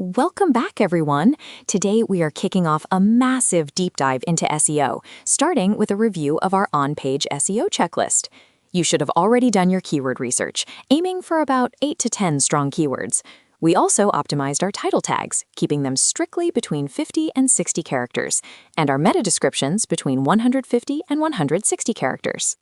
Welcome back, everyone. Today, we are kicking off a massive deep dive into SEO, starting with a review of our on-page SEO checklist. You should have already done your keyword research, aiming for about 8 to 10 strong keywords. We also optimized our title tags, keeping them strictly between 50 and 60 characters, and our meta descriptions between 150 and 160 characters.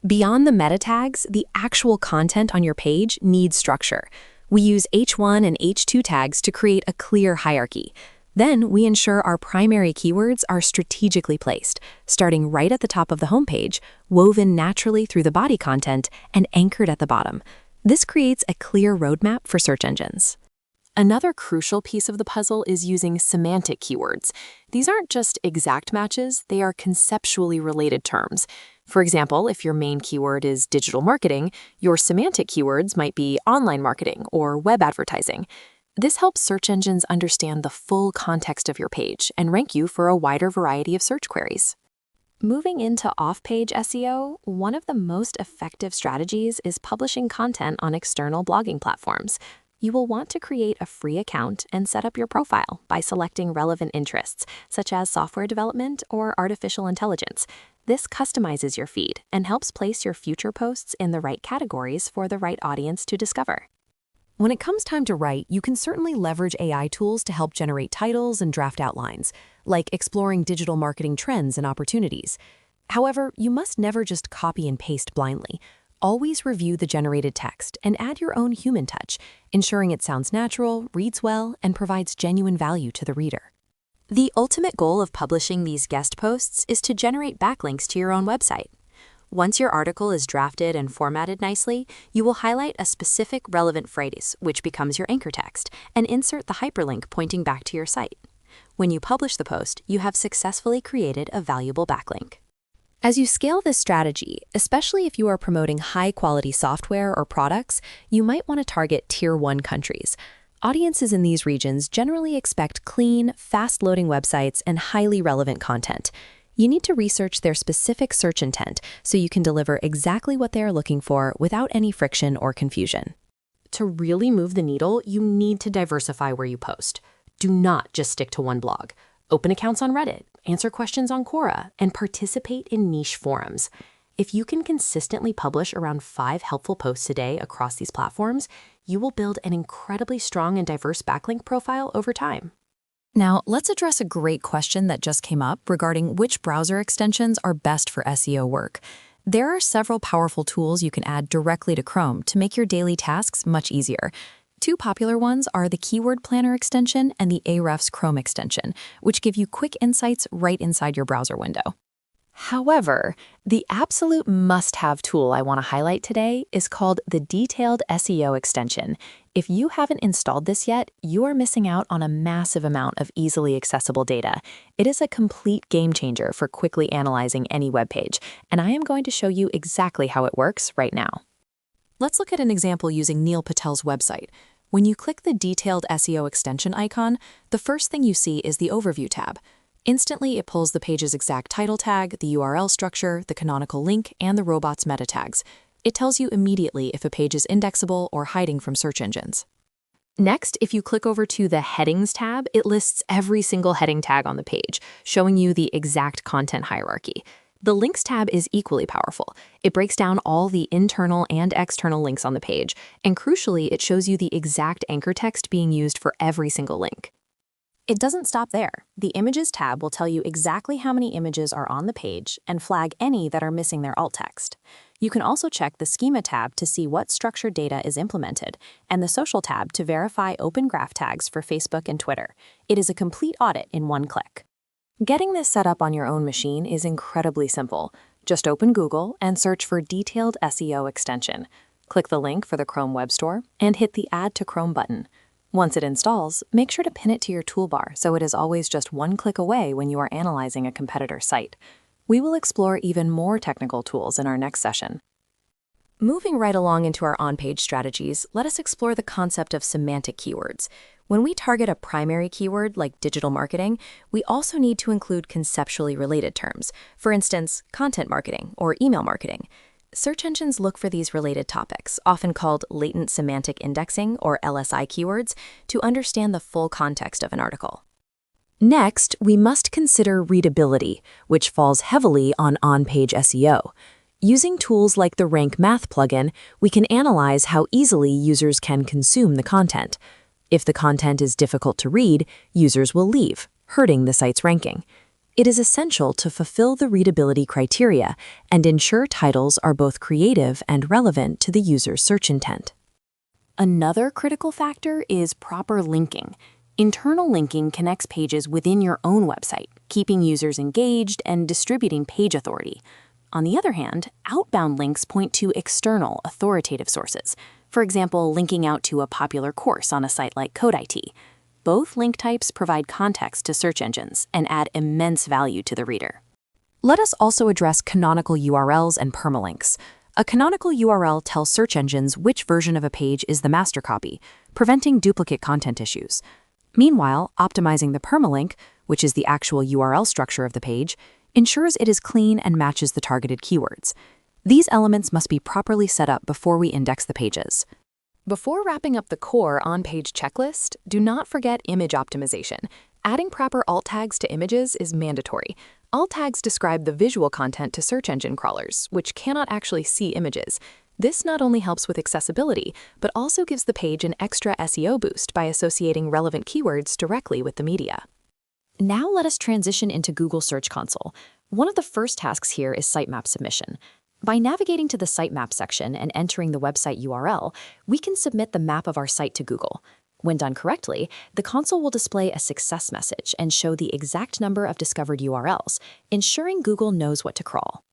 Beyond the meta tags, the actual content on your page needs structure. We use H1 and H2 tags to create a clear hierarchy. Then we ensure our primary keywords are strategically placed, starting right at the top of the homepage, woven naturally through the body content, and anchored at the bottom. This creates a clear roadmap for search engines. Another crucial piece of the puzzle is using semantic keywords. These aren't just exact matches, they are conceptually related terms. For example, if your main keyword is digital marketing, your semantic keywords might be online marketing or web advertising. This helps search engines understand the full context of your page and rank you for a wider variety of search queries. Moving into off-page SEO, one of the most effective strategies is publishing content on external blogging platforms. You will want to create a free account and set up your profile by selecting relevant interests, such as software development or artificial intelligence. This customizes your feed and helps place your future posts in the right categories for the right audience to discover. When it comes time to write, you can certainly leverage AI tools to help generate titles and draft outlines, like exploring digital marketing trends and opportunities. However, you must never just copy and paste blindly. Always review the generated text and add your own human touch, ensuring it sounds natural, reads well, and provides genuine value to the reader. The ultimate goal of publishing these guest posts is to generate backlinks to your own website. Once your article is drafted and formatted nicely, you will highlight a specific relevant phrase, which becomes your anchor text, and insert the hyperlink pointing back to your site. When you publish the post, you have successfully created a valuable backlink. As you scale this strategy, especially if you are promoting high-quality software or products, you might want to target Tier 1 countries. Audiences in these regions generally expect clean, fast-loading websites and highly relevant content. You need to research their specific search intent so you can deliver exactly what they are looking for without any friction or confusion. To really move the needle, you need to diversify where you post. Do not just stick to one blog. Open accounts on Reddit, answer questions on Quora, and participate in niche forums. If you can consistently publish around 5 helpful posts a day across these platforms, you will build an incredibly strong and diverse backlink profile over time. Now, let's address a great question that just came up regarding which browser extensions are best for SEO work. There are several powerful tools you can add directly to Chrome to make your daily tasks much easier. 2 popular ones are the Keyword Planner extension and the Ahrefs Chrome extension, which give you quick insights right inside your browser window. However, the absolute must-have tool I want to highlight today is called the Detailed SEO extension. If you haven't installed this yet, you are missing out on a massive amount of easily accessible data. It is a complete game changer for quickly analyzing any web page, and I am going to show you exactly how it works right now. Let's look at an example using Neil Patel's website. When you click the Detailed SEO extension icon, the first thing you see is the Overview tab. Instantly, it pulls the page's exact title tag, the URL structure, the canonical link, and the robots meta tags. It tells you immediately if a page is indexable or hiding from search engines. Next, if you click over to the Headings tab, it lists every single heading tag on the page, showing you the exact content hierarchy. The Links tab is equally powerful. It breaks down all the internal and external links on the page, and crucially, it shows you the exact anchor text being used for every single link. It doesn't stop there. The Images tab will tell you exactly how many images are on the page and flag any that are missing their alt text. You can also check the Schema tab to see what structured data is implemented, and the Social tab to verify open graph tags for Facebook and Twitter. It is a complete audit in one click. Getting this set up on your own machine is incredibly simple. Just open Google and search for Detailed SEO extension. Click the link for the Chrome Web Store and hit the Add to Chrome button. Once it installs, make sure to pin it to your toolbar so it is always just one click away when you are analyzing a competitor's site. We will explore even more technical tools in our next session. Moving right along into our on-page strategies, let us explore the concept of semantic keywords. When we target a primary keyword like digital marketing, we also need to include conceptually related terms. For instance, content marketing or email marketing. Search engines look for these related topics, often called latent semantic indexing or LSI keywords, to understand the full context of an article. Next, we must consider readability, which falls heavily on on-page SEO. Using tools like the Rank Math plugin, we can analyze how easily users can consume the content. If the content is difficult to read, users will leave, hurting the site's ranking. It is essential to fulfill the readability criteria and ensure titles are both creative and relevant to the user's search intent. Another critical factor is proper linking. Internal linking connects pages within your own website, keeping users engaged and distributing page authority. On the other hand, outbound links point to external, authoritative sources. For example, linking out to a popular course on a site like CodeIT. Both link types provide context to search engines and add immense value to the reader. Let us also address canonical URLs and permalinks. A canonical URL tells search engines which version of a page is the master copy, preventing duplicate content issues. Meanwhile, optimizing the permalink, which is the actual URL structure of the page, ensures it is clean and matches the targeted keywords. These elements must be properly set up before we index the pages. Before wrapping up the core on-page checklist, do not forget image optimization. Adding proper alt tags to images is mandatory. Alt tags describe the visual content to search engine crawlers, which cannot actually see images. This not only helps with accessibility, but also gives the page an extra SEO boost by associating relevant keywords directly with the media. Now let us transition into Google Search Console. One of the first tasks here is sitemap submission. By navigating to the sitemap section and entering the website URL, we can submit the map of our site to Google. When done correctly, the console will display a success message and show the exact number of discovered URLs, ensuring Google knows what to crawl.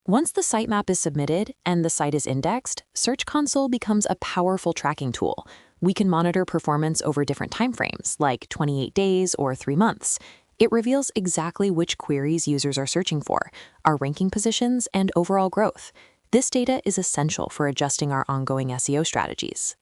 Once the sitemap is submitted and the site is indexed, Search Console becomes a powerful tracking tool. We can monitor performance over different timeframes, like 28 days or 3 months. It reveals exactly which queries users are searching for, our ranking positions, and overall growth. This data is essential for adjusting our ongoing SEO strategies.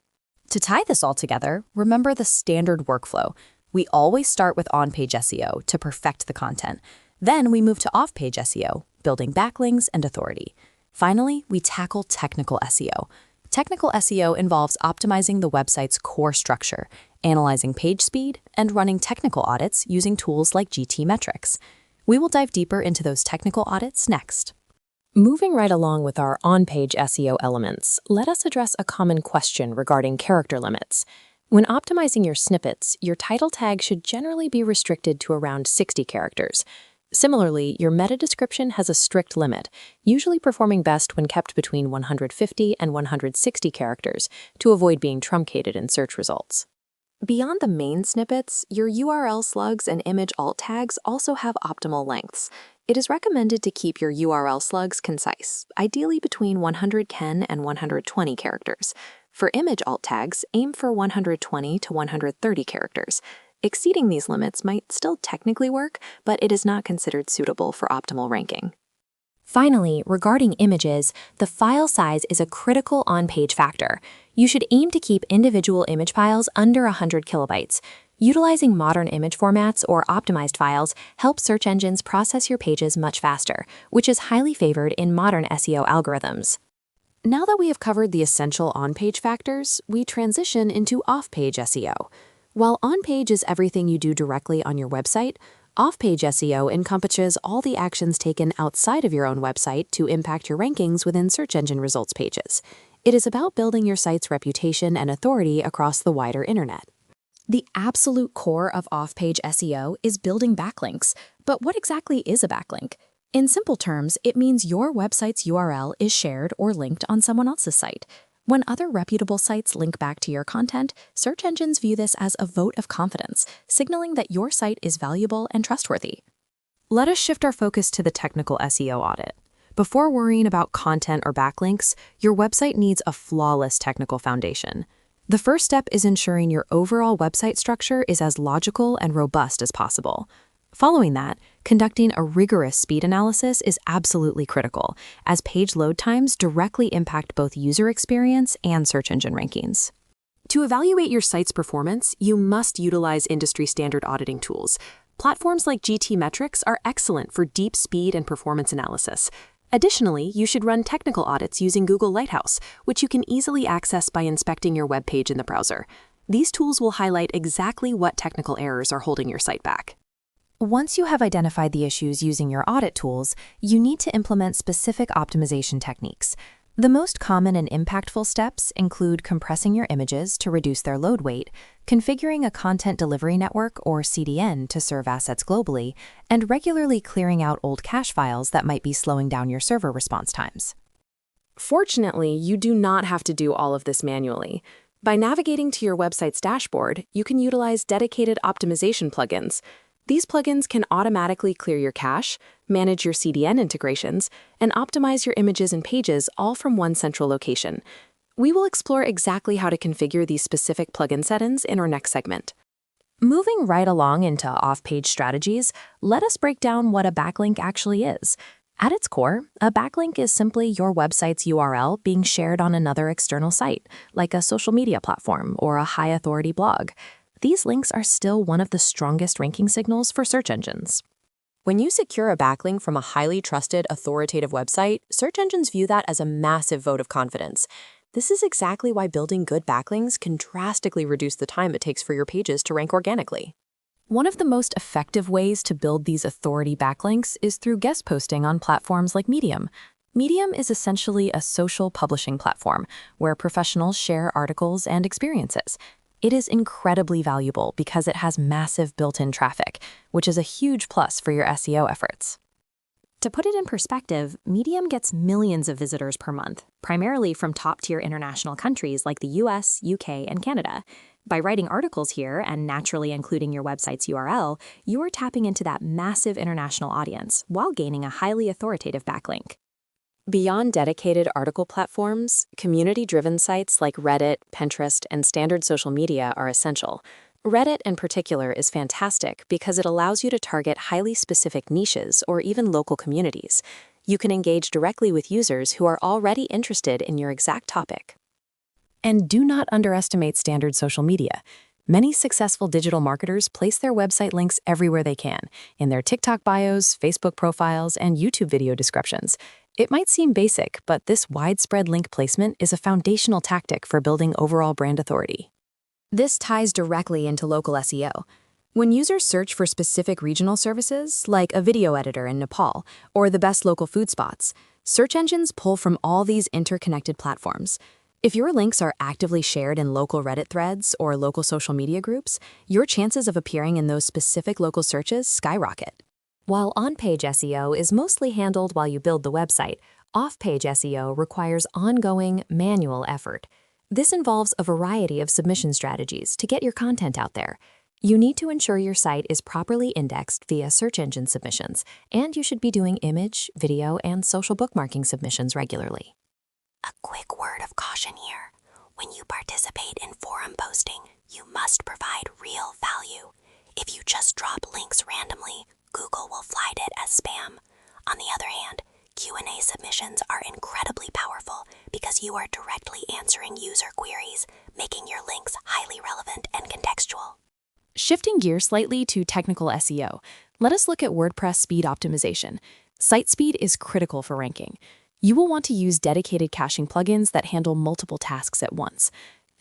To tie this all together, remember the standard workflow. We always start with on-page SEO to perfect the content. Then we move to off-page SEO, building backlinks and authority. Finally, we tackle technical SEO. Technical SEO involves optimizing the website's core structure, analyzing page speed, and running technical audits using tools like GTmetrix. We will dive deeper into those technical audits next. Moving right along with our on-page SEO elements, let us address a common question regarding character limits. When optimizing your snippets, your title tag should generally be restricted to around 60 characters. Similarly, your meta description has a strict limit, usually performing best when kept between 150 and 160 characters to avoid being truncated in search results. Beyond the main snippets, your URL slugs and image alt tags also have optimal lengths. It is recommended to keep your URL slugs concise, ideally between 110 and 120 characters. For image alt tags, aim for 120 to 130 characters. Exceeding these limits might still technically work, but it is not considered suitable for optimal ranking. Finally, regarding images, the file size is a critical on-page factor. You should aim to keep individual image files under 100 kilobytes. Utilizing modern image formats or optimized files helps search engines process your pages much faster, which is highly favored in modern SEO algorithms. Now that we have covered the essential on-page factors, we transition into off-page SEO. While on-page is everything you do directly on your website, off-page SEO encompasses all the actions taken outside of your own website to impact your rankings within search engine results pages. It is about building your site's reputation and authority across the wider internet. The absolute core of off-page SEO is building backlinks. But what exactly is a backlink? In simple terms, it means your website's URL is shared or linked on someone else's site. When other reputable sites link back to your content, search engines view this as a vote of confidence, signaling that your site is valuable and trustworthy. Let us shift our focus to the technical SEO audit. Before worrying about content or backlinks, your website needs a flawless technical foundation. The first step is ensuring your overall website structure is as logical and robust as possible. Following that, conducting a rigorous speed analysis is absolutely critical, as page load times directly impact both user experience and search engine rankings. To evaluate your site's performance, you must utilize industry-standard auditing tools. Platforms like GTmetrix are excellent for deep speed and performance analysis. Additionally, you should run technical audits using Google Lighthouse, which you can easily access by inspecting your web page in the browser. These tools will highlight exactly what technical errors are holding your site back. Once you have identified the issues using your audit tools, you need to implement specific optimization techniques. The most common and impactful steps include compressing your images to reduce their load weight, configuring a content delivery network or CDN to serve assets globally, and regularly clearing out old cache files that might be slowing down your server response times. Fortunately, you do not have to do all of this manually. By navigating to your website's dashboard, you can utilize dedicated optimization plugins. These plugins can automatically clear your cache, manage your CDN integrations, and optimize your images and pages all from one central location. We will explore exactly how to configure these specific plugin settings in our next segment. Moving right along into off-page strategies, let us break down what a backlink actually is. At its core, a backlink is simply your website's URL being shared on another external site, like a social media platform or a high-authority blog. These links are still one of the strongest ranking signals for search engines. When you secure a backlink from a highly trusted, authoritative website, search engines view that as a massive vote of confidence. This is exactly why building good backlinks can drastically reduce the time it takes for your pages to rank organically. One of the most effective ways to build these authority backlinks is through guest posting on platforms like Medium. Medium is essentially a social publishing platform where professionals share articles and experiences. It is incredibly valuable because it has massive built-in traffic, which is a huge plus for your SEO efforts. To put it in perspective, Medium gets millions of visitors per month, primarily from top-tier international countries like the US, UK, and Canada. By writing articles here and naturally including your website's URL, you are tapping into that massive international audience while gaining a highly authoritative backlink. Beyond dedicated article platforms, community-driven sites like Reddit, Pinterest, and standard social media are essential. Reddit in particular is fantastic because it allows you to target highly specific niches or even local communities. You can engage directly with users who are already interested in your exact topic. And do not underestimate standard social media. Many successful digital marketers place their website links everywhere they can, in their TikTok bios, Facebook profiles, and YouTube video descriptions. It might seem basic, but this widespread link placement is a foundational tactic for building overall brand authority. This ties directly into local SEO. When users search for specific regional services, like a video editor in Nepal or the best local food spots, search engines pull from all these interconnected platforms. If your links are actively shared in local Reddit threads or local social media groups, your chances of appearing in those specific local searches skyrocket. While on-page SEO is mostly handled while you build the website, off-page SEO requires ongoing, manual effort. This involves a variety of submission strategies to get your content out there. You need to ensure your site is properly indexed via search engine submissions, and you should be doing image, video, and social bookmarking submissions regularly. A quick word of caution here. When you participate in forum posting, you must provide real value. If you just drop links randomly, Google will flag it as spam. On the other hand, Q&A submissions are incredibly powerful because you are directly answering user queries, making your links highly relevant and contextual. Shifting gears slightly to technical SEO, let us look at WordPress speed optimization. Site speed is critical for ranking. You will want to use dedicated caching plugins that handle multiple tasks at once.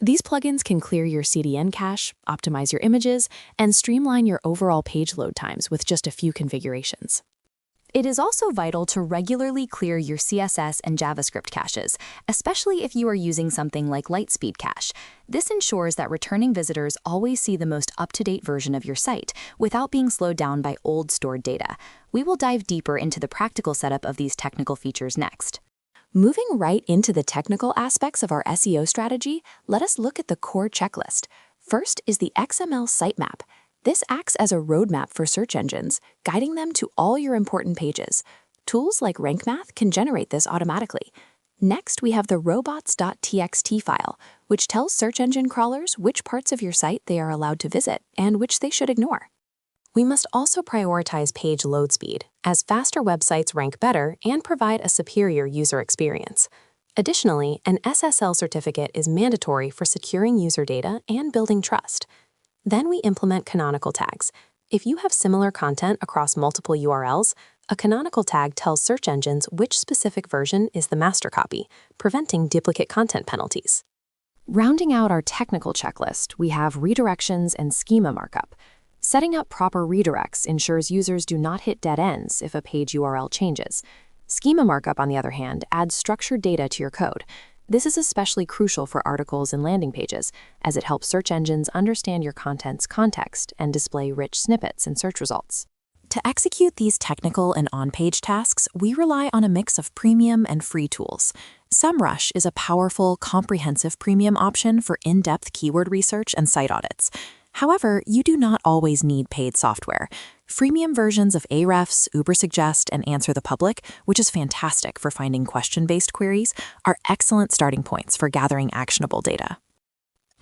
These plugins can clear your CDN cache, optimize your images, and streamline your overall page load times with just a few configurations. It is also vital to regularly clear your CSS and JavaScript caches, especially if you are using something like Lightspeed Cache. This ensures that returning visitors always see the most up-to-date version of your site without being slowed down by old stored data. We will dive deeper into the practical setup of these technical features next. Moving right into the technical aspects of our SEO strategy, let us look at the core checklist. First is the XML sitemap. This acts as a roadmap for search engines, guiding them to all your important pages. Tools like RankMath can generate this automatically. Next, we have the robots.txt file, which tells search engine crawlers which parts of your site they are allowed to visit and which they should ignore. We must also prioritize page load speed, as faster websites rank better and provide a superior user experience. Additionally, an SSL certificate is mandatory for securing user data and building trust. Then we implement canonical tags. If you have similar content across multiple URLs, A canonical tag tells search engines which specific version is the master copy, preventing duplicate content penalties. Rounding out our technical checklist, we have redirections and schema markup. Setting up proper redirects ensures users do not hit dead ends if a page URL changes. Schema markup, on the other hand, adds structured data to your code. This is especially crucial for articles and landing pages, as it helps search engines understand your content's context and display rich snippets in search results. To execute these technical and on-page tasks, we rely on a mix of premium and free tools. SEMrush is a powerful, comprehensive premium option for in-depth keyword research and site audits. However, you do not always need paid software. Freemium versions of Ahrefs, Ubersuggest, and Answer the Public, which is fantastic for finding question-based queries, are excellent starting points for gathering actionable data.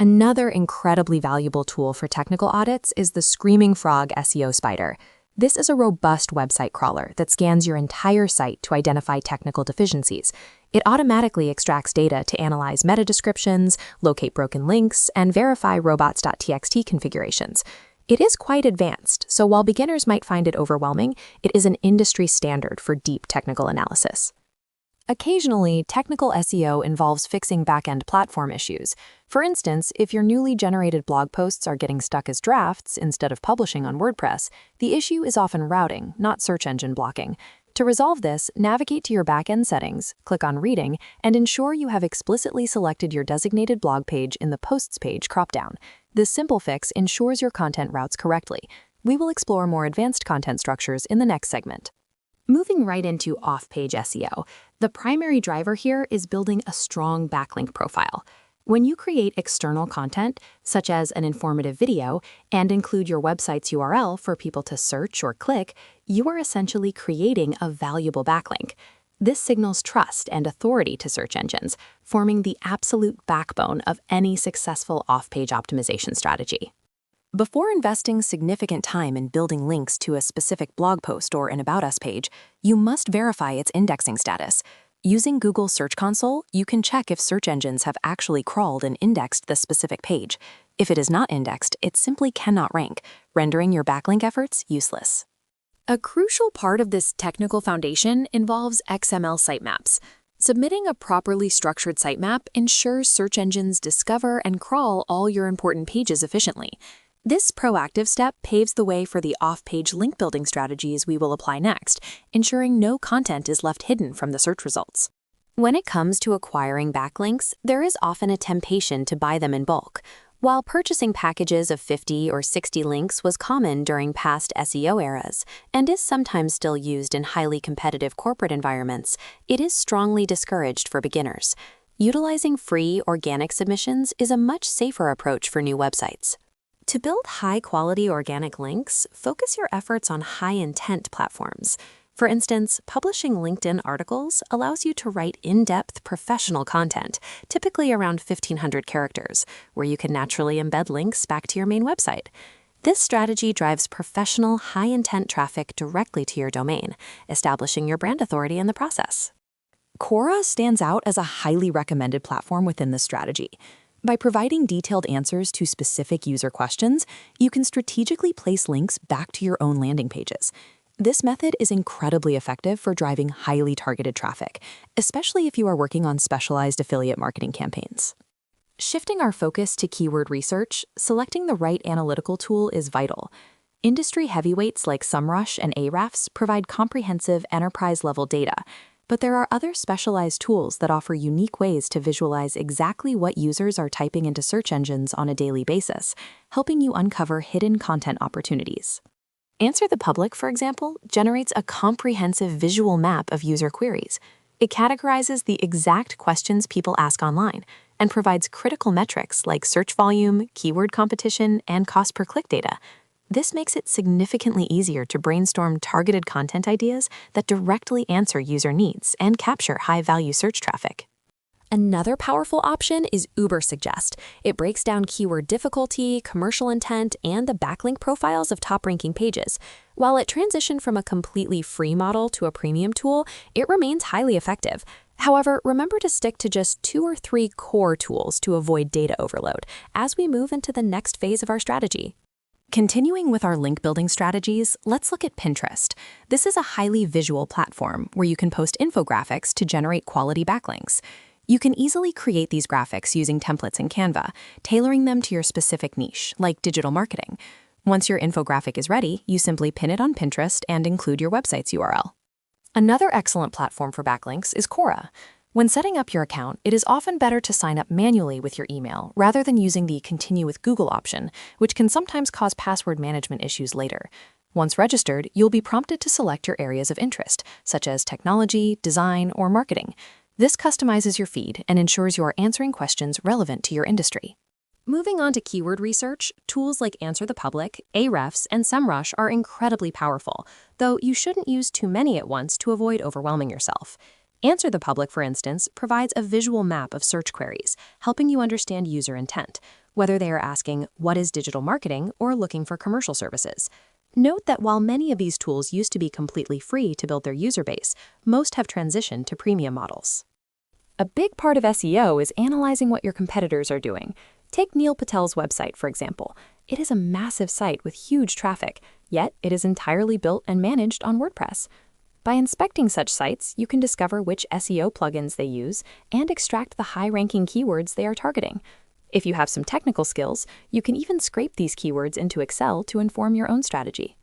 Another incredibly valuable tool for technical audits is the Screaming Frog SEO Spider. This is a robust website crawler that scans your entire site to identify technical deficiencies. It automatically extracts data to analyze meta descriptions, locate broken links, and verify robots.txt configurations. It is quite advanced, so while beginners might find it overwhelming, it is an industry standard for deep technical analysis. Occasionally, technical SEO involves fixing back-end platform issues. For instance, if your newly generated blog posts are getting stuck as drafts instead of publishing on WordPress, the issue is often routing, not search engine blocking. To resolve this, navigate to your back-end settings, click on Reading, and ensure you have explicitly selected your designated blog page in the Posts page dropdown. This simple fix ensures your content routes correctly. We will explore more advanced content structures in the next segment. Moving right into off-page SEO, the primary driver here is building a strong backlink profile. When you create external content, such as an informative video, and include your website's URL for people to search or click, you are essentially creating a valuable backlink. This signals trust and authority to search engines, forming the absolute backbone of any successful off-page optimization strategy. Before investing significant time in building links to a specific blog post or an About Us page, you must verify its indexing status. Using Google Search Console, you can check if search engines have actually crawled and indexed the specific page. If it is not indexed, it simply cannot rank, rendering your backlink efforts useless. A crucial part of this technical foundation involves XML sitemaps. Submitting a properly structured sitemap ensures search engines discover and crawl all your important pages efficiently. This proactive step paves the way for the off-page link building strategies we will apply next, ensuring no content is left hidden from the search results. When it comes to acquiring backlinks, there is often a temptation to buy them in bulk. While purchasing packages of 50 or 60 links was common during past SEO eras and is sometimes still used in highly competitive corporate environments, it is strongly discouraged for beginners. Utilizing free, organic submissions is a much safer approach for new websites. To build high-quality organic links, focus your efforts on high-intent platforms. For instance, publishing LinkedIn articles allows you to write in-depth professional content, typically around 1,500 characters, where you can naturally embed links back to your main website. This strategy drives professional, high-intent traffic directly to your domain, establishing your brand authority in the process. Quora stands out as a highly recommended platform within this strategy. By providing detailed answers to specific user questions, you can strategically place links back to your own landing pages. This method is incredibly effective for driving highly targeted traffic, especially if you are working on specialized affiliate marketing campaigns. Shifting our focus to keyword research, selecting the right analytical tool is vital. Industry heavyweights like SEMrush and Ahrefs provide comprehensive enterprise-level data, but there are other specialized tools that offer unique ways to visualize exactly what users are typing into search engines on a daily basis, helping you uncover hidden content opportunities. Answer the Public, for example, generates a comprehensive visual map of user queries. It categorizes the exact questions people ask online and provides critical metrics like search volume, keyword competition, and cost per click data. This makes it significantly easier to brainstorm targeted content ideas that directly answer user needs and capture high-value search traffic. Another powerful option is Ubersuggest. It breaks down keyword difficulty, commercial intent, and the backlink profiles of top-ranking pages. While it transitioned from a completely free model to a premium tool, it remains highly effective. However, remember to stick to just 2 or 3 core tools to avoid data overload as we move into the next phase of our strategy. Continuing with our link building strategies, let's look at Pinterest. This is a highly visual platform where you can post infographics to generate quality backlinks. You can easily create these graphics using templates in Canva, tailoring them to your specific niche, like digital marketing. Once your infographic is ready, you simply pin it on Pinterest and include your website's URL. Another excellent platform for backlinks is Quora. When setting up your account, it is often better to sign up manually with your email rather than using the Continue with Google option, which can sometimes cause password management issues later. Once registered, you'll be prompted to select your areas of interest, such as technology, design, or marketing. This customizes your feed and ensures you are answering questions relevant to your industry. Moving on to keyword research, tools like Answer the Public, Ahrefs, and SEMrush are incredibly powerful, though you shouldn't use too many at once to avoid overwhelming yourself. Answer the Public, for instance, provides a visual map of search queries, helping you understand user intent, whether they are asking, "What is digital marketing?" or looking for commercial services. Note that while many of these tools used to be completely free to build their user base, most have transitioned to premium models. A big part of SEO is analyzing what your competitors are doing. Take Neil Patel's website, for example. It is a massive site with huge traffic, yet it is entirely built and managed on WordPress. By inspecting such sites, you can discover which SEO plugins they use and extract the high-ranking keywords they are targeting. If you have some technical skills, you can even scrape these keywords into Excel to inform your own strategy.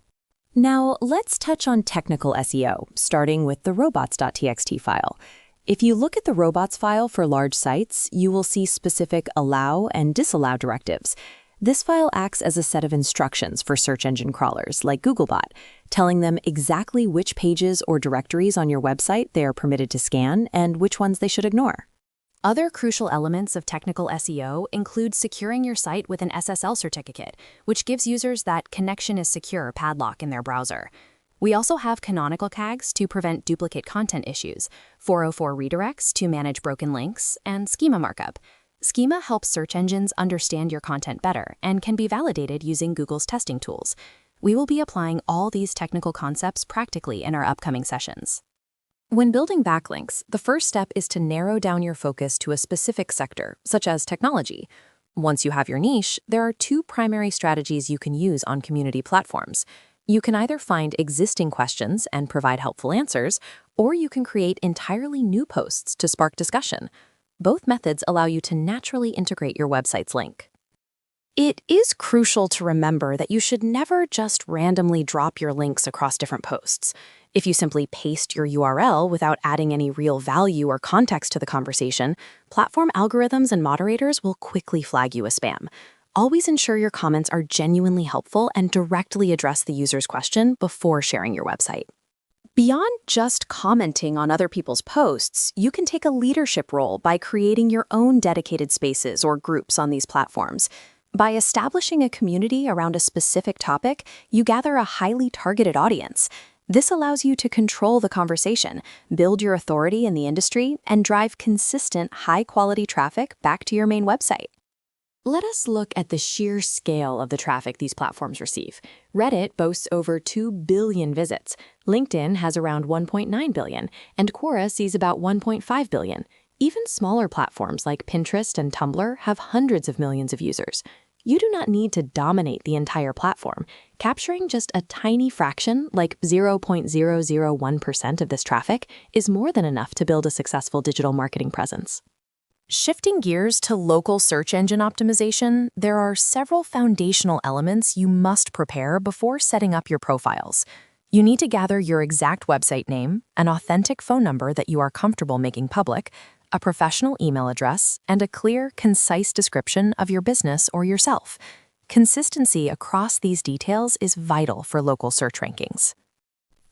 Now, let's touch on technical SEO, starting with the robots.txt file. If you look at the robots file for large sites, you will see specific allow and disallow directives. This file acts as a set of instructions for search engine crawlers like Googlebot, telling them exactly which pages or directories on your website they are permitted to scan and which ones they should ignore. Other crucial elements of technical SEO include securing your site with an SSL certificate, which gives users that connection is secure padlock in their browser. We also have canonical tags to prevent duplicate content issues, 404 redirects to manage broken links, and schema markup. Schema helps search engines understand your content better and can be validated using Google's testing tools. We will be applying all these technical concepts practically in our upcoming sessions. When building backlinks, the first step is to narrow down your focus to a specific sector, such as technology. Once you have your niche, there are two primary strategies you can use on community platforms. You can either find existing questions and provide helpful answers, or you can create entirely new posts to spark discussion. Both methods allow you to naturally integrate your website's link. It is crucial to remember that you should never just randomly drop your links across different posts. If you simply paste your URL without adding any real value or context to the conversation, platform algorithms and moderators will quickly flag you as spam. Always ensure your comments are genuinely helpful and directly address the user's question before sharing your website. Beyond just commenting on other people's posts, you can take a leadership role by creating your own dedicated spaces or groups on these platforms. By establishing a community around a specific topic, you gather a highly targeted audience. This allows you to control the conversation, build your authority in the industry, and drive consistent, high-quality traffic back to your main website. Let us look at the sheer scale of the traffic these platforms receive. Reddit boasts over 2 billion visits, LinkedIn has around 1.9 billion, and Quora sees about 1.5 billion. Even smaller platforms like Pinterest and Tumblr have hundreds of millions of users. You do not need to dominate the entire platform. Capturing just a tiny fraction, like 0.001% of this traffic, is more than enough to build a successful digital marketing presence. Shifting gears to local search engine optimization, there are several foundational elements you must prepare before setting up your profiles. You need to gather your exact website name, an authentic phone number that you are comfortable making public, a professional email address, and a clear, concise description of your business or yourself. Consistency across these details is vital for local search rankings.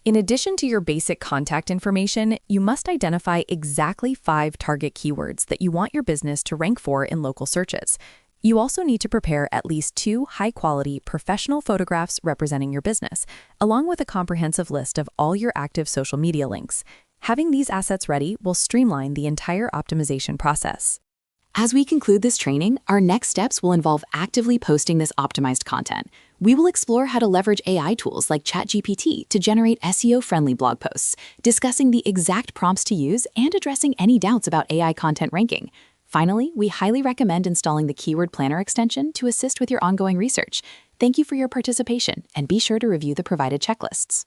In addition to your basic contact information, you must identify exactly 5 target keywords that you want your business to rank for in local searches. You also need to prepare at least 2 high-quality professional photographs representing your business, along with a comprehensive list of all your active social media links. Having these assets ready will streamline the entire optimization process. As we conclude this training, our next steps will involve actively posting this optimized content. We will explore how to leverage AI tools like ChatGPT to generate SEO-friendly blog posts, discussing the exact prompts to use and addressing any doubts about AI content ranking. Finally, we highly recommend installing the Keyword Planner extension to assist with your ongoing research. Thank you for your participation, and be sure to review the provided checklists.